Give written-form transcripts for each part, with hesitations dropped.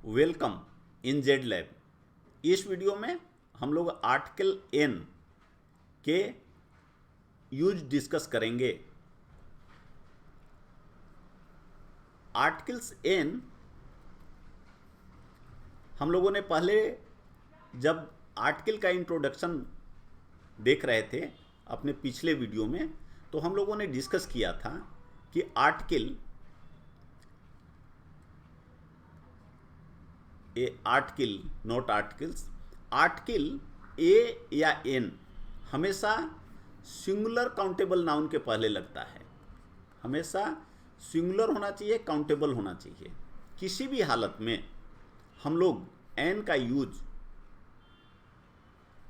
Welcome in Z lab. इस video में हम लोग आर्टिकल एन के यूज डिस्कस करेंगे। आर्टिकल्स एन हम लोगों ने पहले जब आर्टिकल का इंट्रोडक्शन देख रहे थे अपने पिछले वीडियो में, तो हम लोगों ने डिस्कस किया था कि article not articles, article a या एन हमेशा सिंगुलर काउंटेबल नाउन के पहले लगता है। हमेशा सिंगुलर होना चाहिए, काउंटेबल होना चाहिए। किसी भी हालत में हम लोग एन का यूज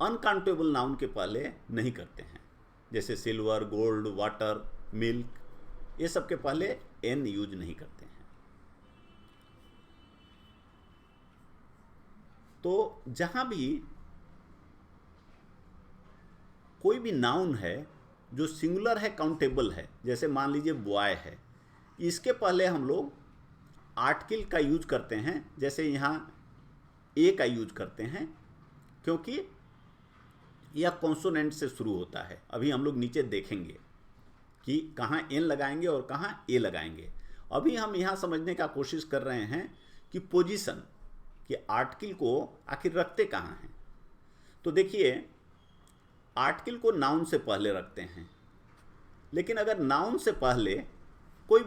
अनकाउंटेबल नाउन के पहले नहीं करते हैं, जैसे सिल्वर, गोल्ड, वाटर, मिल्क, ये सब के पहले एन यूज नहीं करते हैं। तो जहां भी कोई भी नाउन है जो सिंगुलर है, काउंटेबल है, जैसे मान लीजिए बॉय है, इसके पहले हम लोग आर्टिकल का यूज करते हैं। जैसे यहाँ ए का यूज करते हैं क्योंकि यह कॉन्सोनेंट से शुरू होता है। अभी हम लोग नीचे देखेंगे कि कहाँ एन लगाएंगे और कहाँ ए लगाएंगे। अभी हम यहाँ समझने का कोशिश कर रहे हैं कि पोजीशन, कि आर्टिकल को आखिर रखते कहाँ हैं। तो देखिए, आर्टिकल को नाउन से पहले रखते हैं, लेकिन अगर नाउन से पहले कोई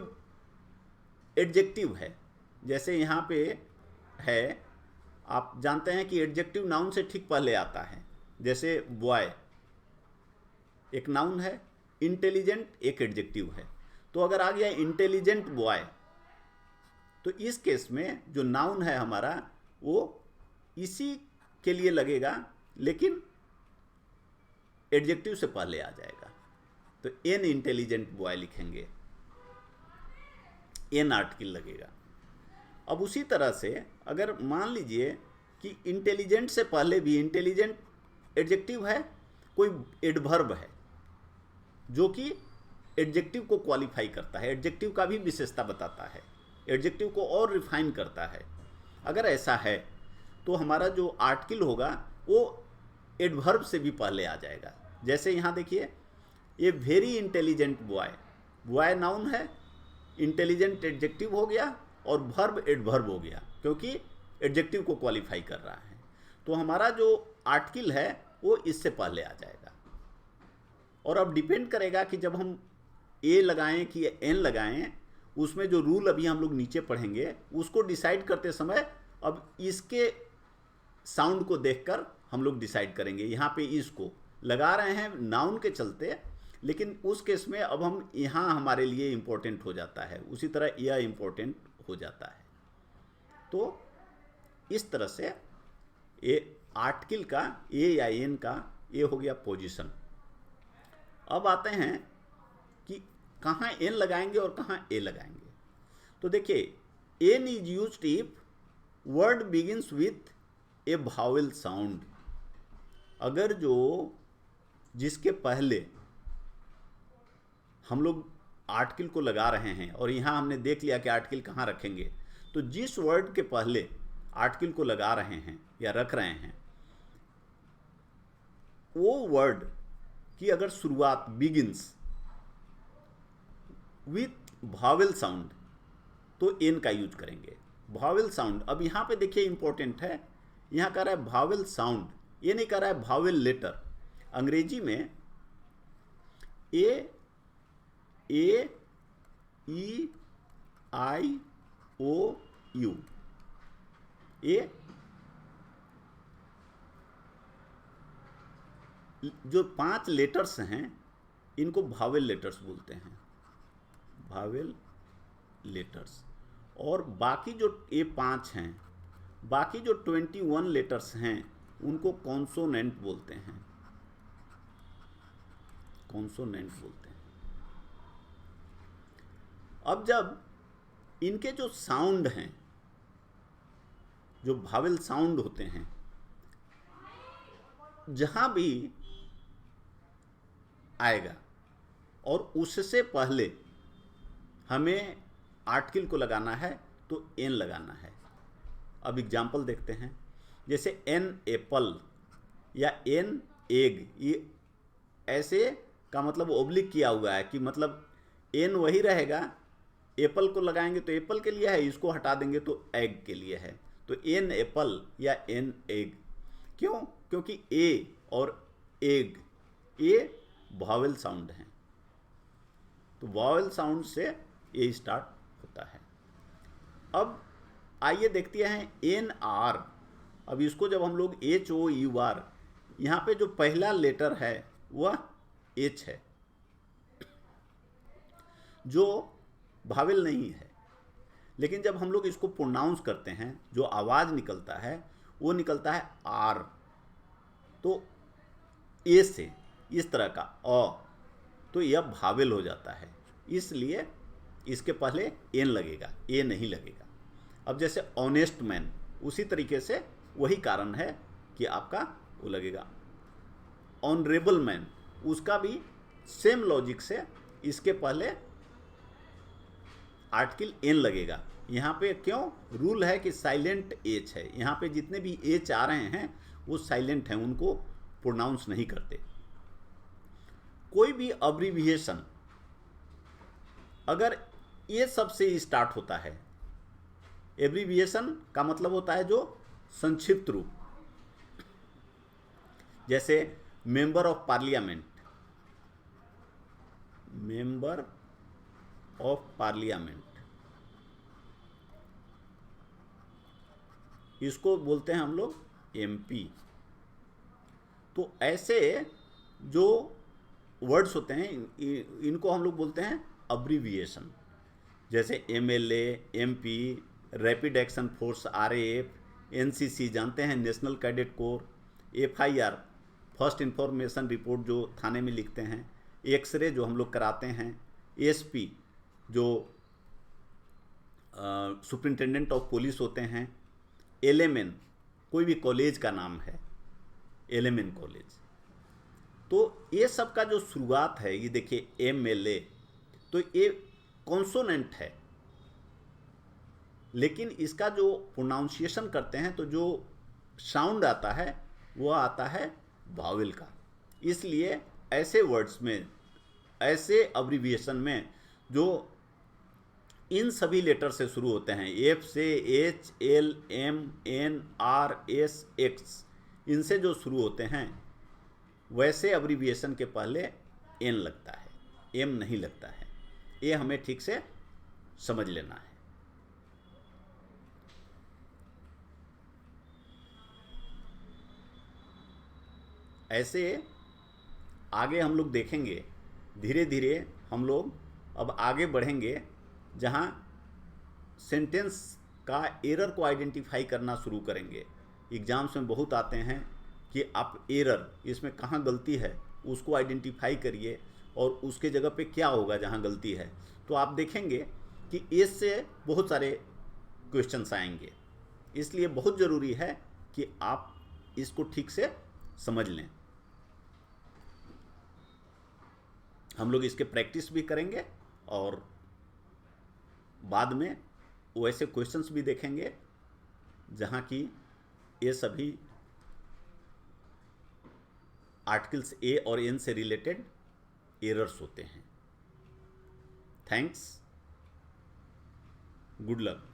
एडजेक्टिव है, जैसे यहाँ पे है, आप जानते हैं कि एडजेक्टिव नाउन से ठीक पहले आता है। जैसे बॉय एक नाउन है, इंटेलिजेंट एक एडजेक्टिव है। तो अगर आ गया इंटेलिजेंट बॉय, तो इस केस में जो नाउन है हमारा वो इसी के लिए लगेगा, लेकिन एडजेक्टिव से पहले आ जाएगा। तो एन इंटेलिजेंट बॉय लिखेंगे, एन आर्टिकल लगेगा। अब उसी तरह से अगर मान लीजिए कि इंटेलिजेंट से पहले भी इंटेलिजेंट एडजेक्टिव है, कोई एडवर्ब है जो कि एडजेक्टिव को क्वालिफाई करता है, एडजेक्टिव का भी विशेषता बताता है, एडजेक्टिव को और रिफाइन करता है। अगर ऐसा है तो हमारा जो आर्टिकल होगा वो एडवर्ब से भी पहले आ जाएगा। जैसे यहाँ देखिए, ये very intelligent boy, boy noun है, इंटेलिजेंट एडजेक्टिव हो गया और वर्ब एडवर्ब हो गया, क्योंकि एडजेक्टिव को क्वालिफाई कर रहा है। तो हमारा जो आर्टिकल है वो इससे पहले आ जाएगा। और अब डिपेंड करेगा कि जब हम ए लगाएं कि एन लगाएं, उसमें जो रूल अभी हम लोग नीचे पढ़ेंगे उसको डिसाइड करते समय अब इसके साउंड को देखकर हम लोग डिसाइड करेंगे। यहाँ पे इसको लगा रहे हैं नाउन के चलते, लेकिन उस केस में अब हम यहाँ हमारे लिए इम्पोर्टेंट हो जाता है, उसी तरह यह इम्पोर्टेंट हो जाता है। तो इस तरह से ये आर्टिकल का ए या एन का ये हो गया पोजीशन। अब आते हैं कि कहाँ एन लगाएंगे और कहाँ ए लगाएंगे। तो देखिए, an is used if word begins with a vowel sound. अगर जो जिसके पहले हम लोग आर्टिकल को लगा रहे हैं, और यहाँ हमने देख लिया कि आर्टिकल कहाँ रखेंगे, तो जिस वर्ड के पहले आर्टिकल को लगा रहे हैं या रख रहे हैं, वो वर्ड की अगर शुरुआत बिगिंस विथ वावेल साउंड तो एन का यूज करेंगे। वावेल साउंड, अब यहाँ पे देखिए इंपॉर्टेंट है, यहाँ कह रहा है वावेल साउंड, ये नहीं कह रहा है वावेल लेटर। अंग्रेजी में ए ई आई ओ यू, ये जो 5 लेटर्स हैं इनको वावेल लेटर्स बोलते हैं, वावेल लेटर्स। और बाकी जो ये 5 हैं, बाकी जो 21 लेटर्स हैं उनको कॉन्सोनेंट बोलते हैं, कॉन्सोनेंट बोलते हैं। अब जब इनके जो साउंड हैं, जो वावेल साउंड होते हैं, जहां भी आएगा और उससे पहले हमें आर्टिकल को लगाना है तो एन लगाना है। अब एग्जाम्पल देखते हैं। जैसे एन एप्पल या एन एग, ये ऐसे का मतलब ओब्लिक किया हुआ है कि मतलब एन वही रहेगा, एप्पल को लगाएंगे तो एप्पल के लिए है, इसको हटा देंगे तो एग के लिए है। तो एन एप्पल या एन एग, क्यों? क्योंकि ए और एग ये वॉवेल साउंड हैं, तो वॉवेल साउंड से ए स्टार्ट होता है। अब आइए देखते हैं एन आर। अब इसको जब हम लोग एच ओ यू आर, यहाँ पे जो पहला लेटर है वह एच है, जो भावेल नहीं है, लेकिन जब हम लोग इसको प्रोनाउंस करते हैं जो आवाज़ निकलता है वो निकलता है आर। तो ए से इस तरह का अ, तो यह भावेल हो जाता है, इसलिए इसके पहले एन लगेगा, ए नहीं लगेगा। अब जैसे ऑनेस्ट मैन, उसी तरीके से वही कारण है कि आपका वो लगेगा। ऑनरेबल मैन, उसका भी सेम लॉजिक से इसके पहले आर्टिकल एन लगेगा। यहाँ पे क्यों रूल है कि साइलेंट एच है, यहाँ पे जितने भी एच आ रहे हैं वो साइलेंट हैं, उनको प्रोनाउंस नहीं करते। कोई भी अब्रीविएशन अगर ये सब से स्टार्ट होता है, एब्रीविएशन का मतलब होता है जो संक्षिप्त रूप, जैसे member of parliament, member of parliament, इसको बोलते हैं हम लोग एमपी। तो ऐसे जो वर्ड्स होते हैं इनको हम लोग बोलते हैं अब्रीविएशन, जैसे MLA, MP, rapid action force RAF, NCC जानते हैं national cadet corps, FIR first information report जो थाने में लिखते हैं, एक्सरे जो हम लोग कराते हैं, एसपी जो सुपरिंटेंडेंट ऑफ पुलिस होते हैं, एलएमएन कोई भी कॉलेज का नाम है, एलएमएन कॉलेज। तो ये सब का जो शुरुआत है, ये देखिए एमएलए, तो ये कॉन्सोनेंट है, लेकिन इसका जो प्रोनाउंसिएशन करते हैं तो जो साउंड आता है वो आता है वावेल का। इसलिए ऐसे वर्ड्स में, ऐसे अब्रीविएशन में जो इन सभी लेटर से शुरू होते हैं, एफ से H, L, M, N, R, S, X, इनसे जो शुरू होते हैं, वैसे अब्रीविएशन के पहले एन लगता है, एम नहीं लगता है। ये हमें ठीक से समझ लेना है। ऐसे आगे हम लोग देखेंगे, धीरे धीरे हम लोग अब आगे बढ़ेंगे, जहाँ सेंटेंस का एरर को आइडेंटिफाई करना शुरू करेंगे। एग्जाम्स में बहुत आते हैं कि आप एरर, इसमें कहाँ गलती है उसको आइडेंटिफाई करिए और उसके जगह पे क्या होगा जहाँ गलती है। तो आप देखेंगे कि इससे बहुत सारे क्वेश्चंस आएंगे, इसलिए बहुत ज़रूरी है कि आप इसको ठीक से समझ लें। हम लोग इसके प्रैक्टिस भी करेंगे और बाद में वैसे क्वेश्चंस भी देखेंगे जहाँ की ये सभी आर्टिकल्स ए और एन से रिलेटेड एरर्स होते हैं। Thanks, good luck.